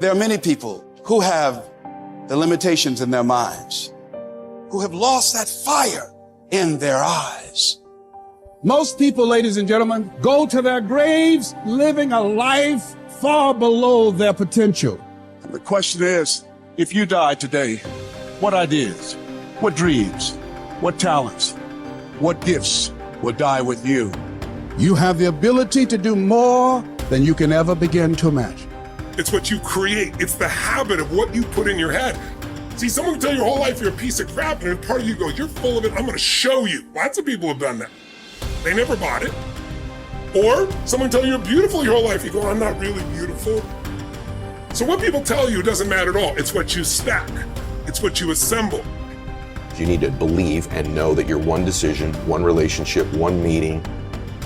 There are many people who have the limitations in their minds, who have lost that fire in their eyes. Most people, ladies and gentlemen, go to their graves living a life far below their potential. And the question is, if you died today, what ideas, what dreams, what talents, what gifts will die with you? You have the ability to do more than you can ever begin to imagine. It's what you create. It's the habit of what you put in your head. See, someone can tell you your whole life you're a piece of crap, and part of you goes, you're full of it, I'm gonna show you. Lots of people have done that. They never bought it. Or someone tell you you're beautiful your whole life, you go, I'm not really beautiful. So what people tell you doesn't matter at all. It's what you stack. It's what you assemble. You need to believe and know that you're one decision, one relationship, one meeting,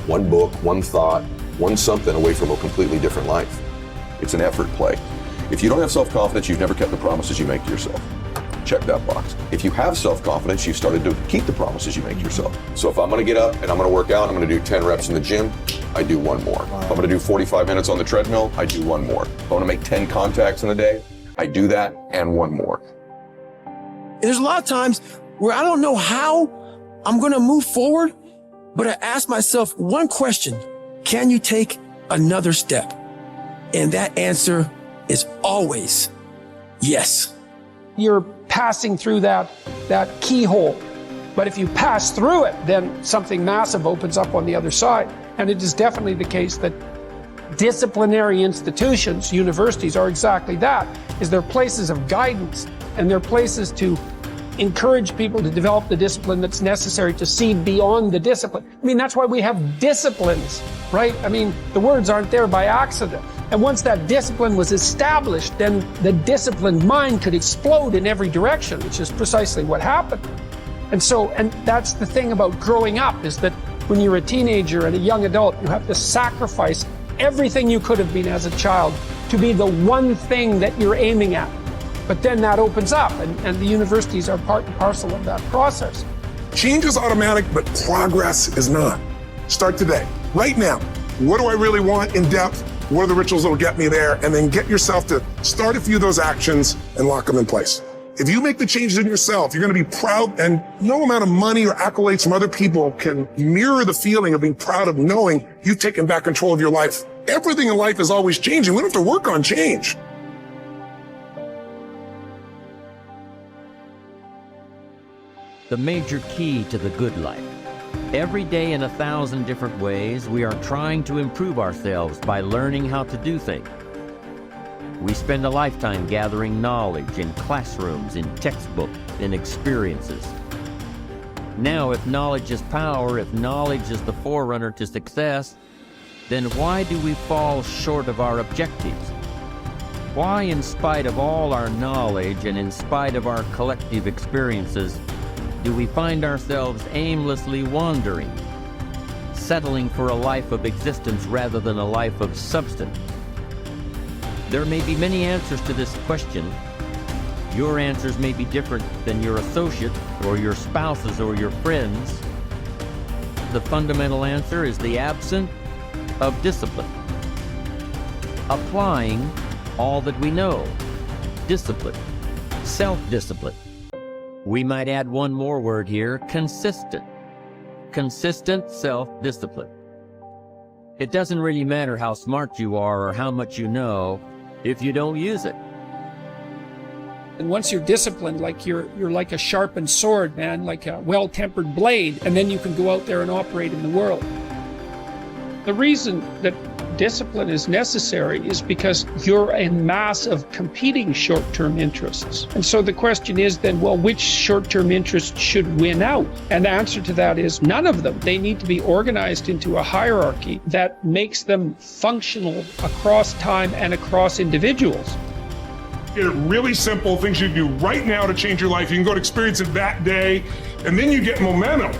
one book, one thought, one something away from a completely different life. It's an effort play. If you don't have self-confidence, you've never kept the promises you make to yourself. Check that box. If you have self-confidence, you've started to keep the promises you make to yourself. So if I'm gonna get up and I'm gonna work out, I'm gonna do 10 reps in the gym, I do one more. If I'm gonna do 45 minutes on the treadmill, I do one more. If I'm gonna make 10 contacts in a day, I do that and one more. There's a lot of times where I don't know how I'm gonna move forward, but I ask myself one question: can you take another step? And that answer is always yes. You're passing through that keyhole. But if you pass through it, then something massive opens up on the other side. And it is definitely the case that disciplinary institutions, universities, are exactly that, is they're places of guidance, and they're places to encourage people to develop the discipline that's necessary to see beyond the discipline. I mean, that's why we have disciplines, right? I mean, the words aren't there by accident. And once that discipline was established, then the disciplined mind could explode in every direction, which is precisely what happened. And that's the thing about growing up, is that when you're a teenager and a young adult, you have to sacrifice everything you could have been as a child to be the one thing that you're aiming at. But then that opens up, and the universities are part and parcel of that process. Change is automatic, but progress is not. Start today, right now. What do I really want in depth? What are the rituals that will get me there? And then get yourself to start a few of those actions and lock them in place. If you make the changes in yourself, you're going to be proud, and no amount of money or accolades from other people can mirror the feeling of being proud of knowing you've taken back control of your life. Everything in life is always changing. We don't have to work on change. The major key to the good life. Every day in 1,000 different ways, we are trying to improve ourselves by learning how to do things. We spend a lifetime gathering knowledge in classrooms, in textbooks, in experiences. Now, if knowledge is power, if knowledge is the forerunner to success, then why do we fall short of our objectives? Why, in spite of all our knowledge and in spite of our collective experiences, do we find ourselves aimlessly wandering, settling for a life of existence rather than a life of substance? There may be many answers to this question. Your answers may be different than your associates or your spouses or your friends. The fundamental answer is the absence of discipline. Applying all that we know. Discipline. Self-discipline. We might add one more word here: consistent. Consistent self-discipline. It doesn't really matter how smart you are or how much you know if you don't use it. And once you're disciplined, like you're like a sharpened sword, man, like a well-tempered blade, and then you can go out there and operate in the world. The reason that discipline is necessary is because you're a mass of competing short-term interests. And so the question is then, well, which short-term interests should win out? And the answer to that is none of them. They need to be organized into a hierarchy that makes them functional across time and across individuals. Get it really simple, things you do right now to change your life. You can go to experience it that day, and then you get momentum.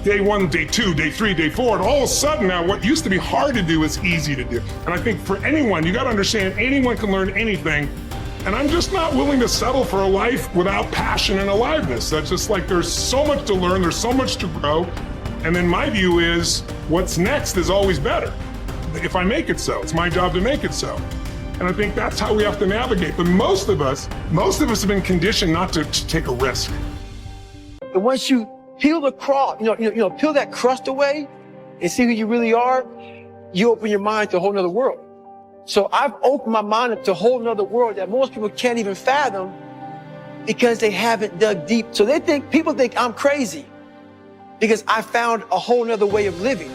Day 1, day 2, day 3, day 4, and all of a sudden now what used to be hard to do is easy to do. And I think for anyone, you got to understand, anyone can learn anything. And I'm just not willing to settle for a life without passion and aliveness. That's just like, there's so much to learn, there's so much to grow. And then my view is, what's next is always better. If I make it so, it's my job to make it so. And I think that's how we have to navigate. But most of us have been conditioned not to take a risk. And once you peel the crust, peel that crust away and see who you really are, you open your mind to a whole nother world. So I've opened my mind up to a whole nother world that most people can't even fathom because they haven't dug deep. So people think I'm crazy because I found a whole nother way of living.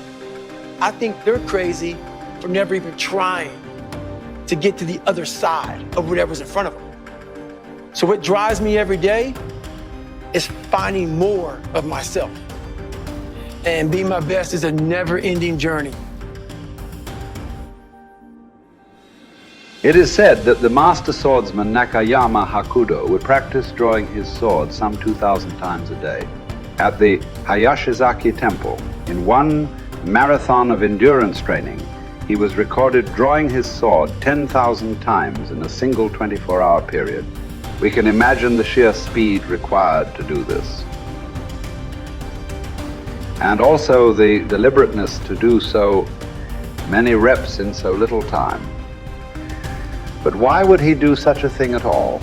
I think they're crazy for never even trying to get to the other side of whatever's in front of them. So what drives me every day is finding more of myself. And being my best is a never-ending journey. It is said that the master swordsman Nakayama Hakudo would practice drawing his sword some 2,000 times a day. At the Hayashizaki Temple, in one marathon of endurance training, he was recorded drawing his sword 10,000 times in a single 24-hour period. We can imagine the sheer speed required to do this. And also the deliberateness to do so many reps in so little time. But why would he do such a thing at all?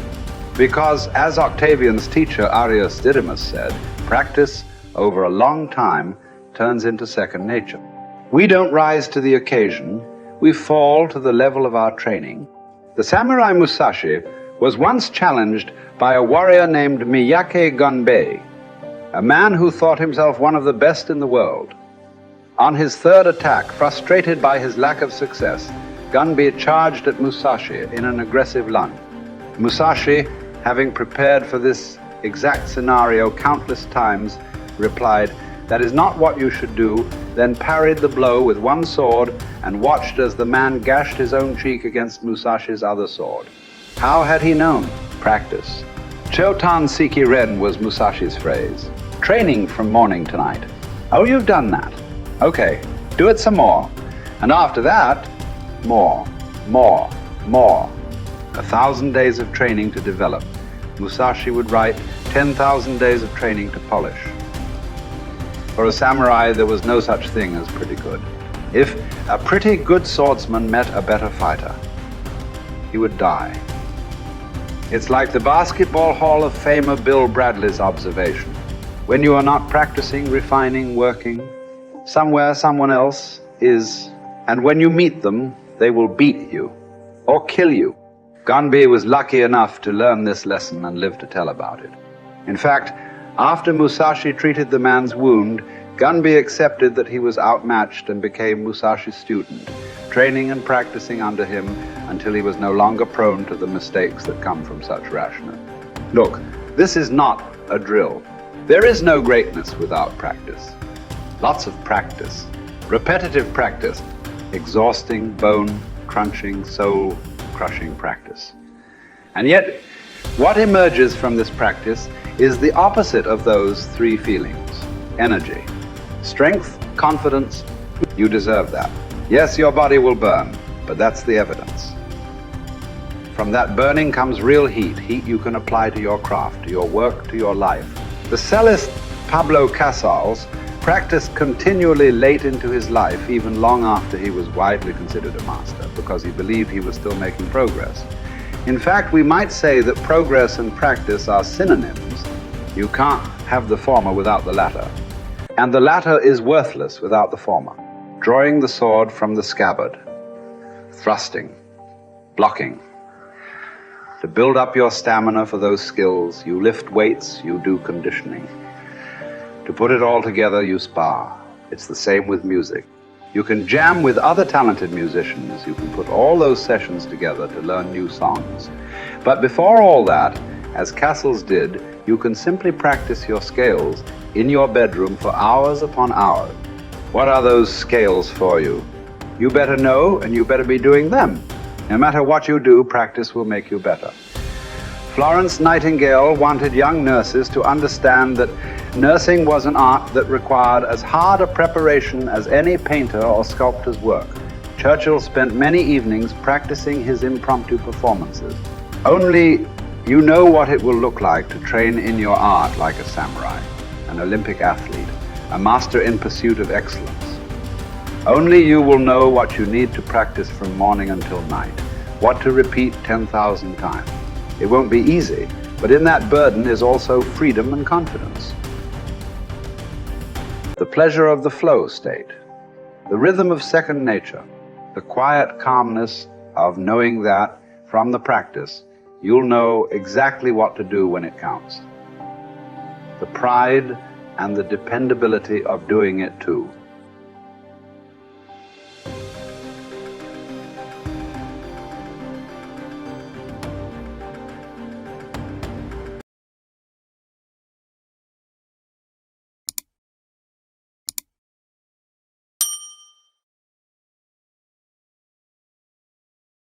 Because, as Octavian's teacher Arrius Didymus said, practice over a long time turns into second nature. We don't rise to the occasion, we fall to the level of our training. The samurai Musashi was once challenged by a warrior named Miyake Gunbei, a man who thought himself one of the best in the world. On his third attack, frustrated by his lack of success, Gunbei charged at Musashi in an aggressive lunge. Musashi, having prepared for this exact scenario countless times, replied, "That is not what you should do," then parried the blow with one sword and watched as the man gashed his own cheek against Musashi's other sword. How had he known? Practice. Chotan Siki Ren was Musashi's phrase. Training from morning to night. Oh, you've done that. Okay, do it some more. And after that, more. 1,000 days of training to develop. Musashi would write 10,000 days of training to polish. For a samurai, there was no such thing as pretty good. If a pretty good swordsman met a better fighter, he would die. It's like the Basketball Hall of Famer Bill Bradley's observation. When you are not practicing, refining, working, somewhere someone else is, and when you meet them, they will beat you or kill you. Gunbei was lucky enough to learn this lesson and live to tell about it. In fact, after Musashi treated the man's wound, Gunbei accepted that he was outmatched and became Musashi's student, training and practicing under him until he was no longer prone to the mistakes that come from such rashness. Look, this is not a drill. There is no greatness without practice. Lots of practice, repetitive practice, exhausting, bone-crunching, soul-crushing practice. And yet, what emerges from this practice is the opposite of those three feelings. Energy, strength, confidence. You deserve that. Yes, your body will burn, but that's the evidence. From that burning comes real heat you can apply to your craft, to your work, to your life. The cellist Pablo Casals practiced continually late into his life, even long after he was widely considered a master, because he believed he was still making progress. In fact, we might say that progress and practice are synonyms. You can't have the former without the latter. And the latter is worthless without the former. Drawing the sword from the scabbard, thrusting, blocking. To build up your stamina for those skills, you lift weights, you do conditioning. To put it all together, you spar. It's the same with music. You can jam with other talented musicians. You can put all those sessions together to learn new songs. But before all that, as Casals did, you can simply practice your scales in your bedroom for hours upon hours. What are those scales for you? You better know, and you better be doing them. No matter what you do, practice will make you better. Florence Nightingale wanted young nurses to understand that nursing was an art that required as hard a preparation as any painter or sculptor's work. Churchill spent many evenings practicing his impromptu performances. Only you know what it will look like to train in your art like a samurai, an Olympic athlete, a master in pursuit of excellence. Only you will know what you need to practice from morning until night. what to repeat 10,000 times. It won't be easy, but in that burden is also freedom and confidence. The pleasure of the flow state, the rhythm of second nature, the quiet calmness of knowing that from the practice, you'll know exactly what to do when it counts. The pride and the dependability of doing it too.